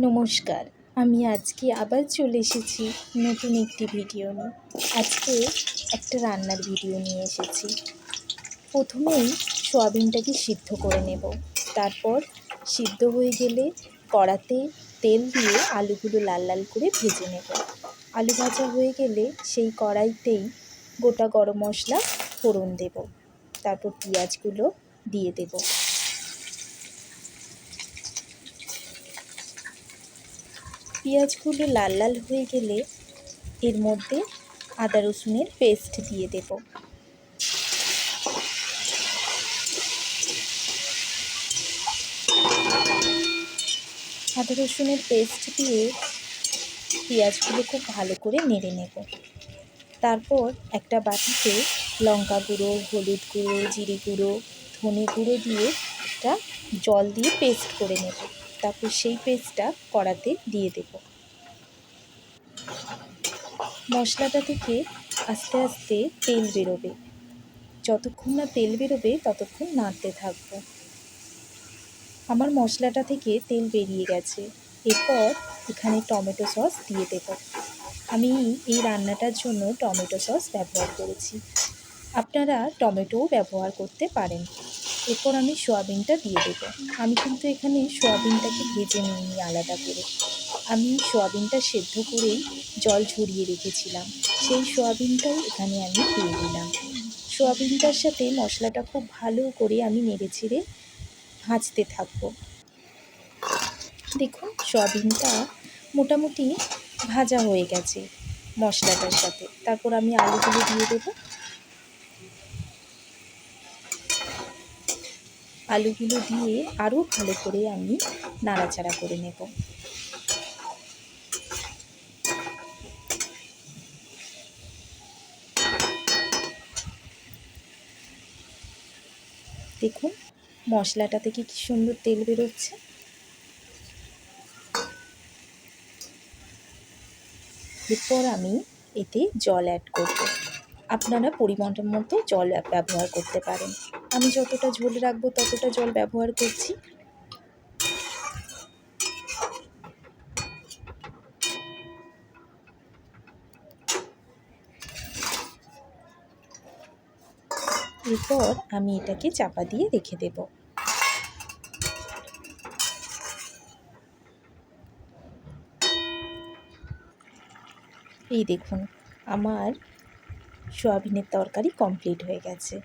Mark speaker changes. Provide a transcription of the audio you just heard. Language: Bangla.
Speaker 1: নমস্কার, আমি আজকে আবার চলে এসেছি নতুন একটি ভিডিও নিয়ে। আজকে একটা রান্নার ভিডিও নিয়ে এসেছি। প্রথমেই সয়াবিনটাকে সিদ্ধ করে নেব। তারপর সিদ্ধ হয়ে গেলে কড়াতে তেল দিয়ে আলুগুলো লাল লাল করে ভেজে নেব। আলু ভাজা হয়ে গেলে সেই কড়াইতেই গোটা গরম মশলা ফোড়ন দেব। তারপর পেঁয়াজগুলো দিয়ে দেব। পেঁয়াজগুলো লাল লাল হয়ে গেলে এর মধ্যে আদা রসুনের পেস্ট দিয়ে দেব। আদা রসুনের পেস্ট দিয়ে পেঁয়াজগুলো খুব ভালো করে নেড়ে নেব। তারপর একটা বাটিতে লঙ্কা গুঁড়ো, হলুদ গুঁড়ো, জিরে গুঁড়ো, ধনে গুঁড়ো দিয়ে একটা জল দিয়ে পেস্ট করে নেব। তারপর সেই পেস্টটা কড়াতে দিয়ে দেব। মশলাটা থেকে আস্তে আস্তে তেল বেরোবে। যতক্ষণ না তেল বেরোবে ততক্ষণ নাড়তে থাকবো। আমার মশলাটা থেকে তেল বেরিয়ে গেছে। এরপর এখানে টমেটো সস দিয়ে দেব। আমি এই রান্নাটার জন্য টমেটো সস ব্যবহার করেছি। আপনারা টমেটোও ব্যবহার করতে পারেন। এরপর আমি সয়াবিনটা দিয়ে দেব। আমি কিন্তু এখানে সয়াবিনটাকে ভেজে নিইনি আলাদা করে। আমি সয়াবিনটা সেদ্ধ করেই জল ঝরিয়ে রেখেছিলাম। সেই সয়াবিনটাই এখানে আমি দিয়ে দিলাম। সয়াবিনটার সাথে মশলাটা খুব ভালো করে আমি নেড়েচেড়ে ভাজতে থাকবো। দেখুন সয়াবিনটা মোটামুটি ভাজা হয়ে গেছে মশলাটার সাথে। তারপর আমি আলুগুলো দিয়ে দেব। আলুগুলো দিয়ে আরও ভালো করে আমি নাড়াচাড়া করে নেব। দেখুন মশলাটা থেকে কি সুন্দর তেল বেরোচ্ছে। এরপর আমি এতে জল অ্যাড করব। আপনারা পরিমাণ মতো জল ব্যবহার করতে পারেন। আমি যতটা ঝোল রাখবো ততটা জল ব্যবহার করছি। এরপর আমি এটাকে চাপা দিয়ে রেখে দেব। এই দেখুন আমার সয়াবিনের তরকারি কমপ্লিট হয়ে গেছে।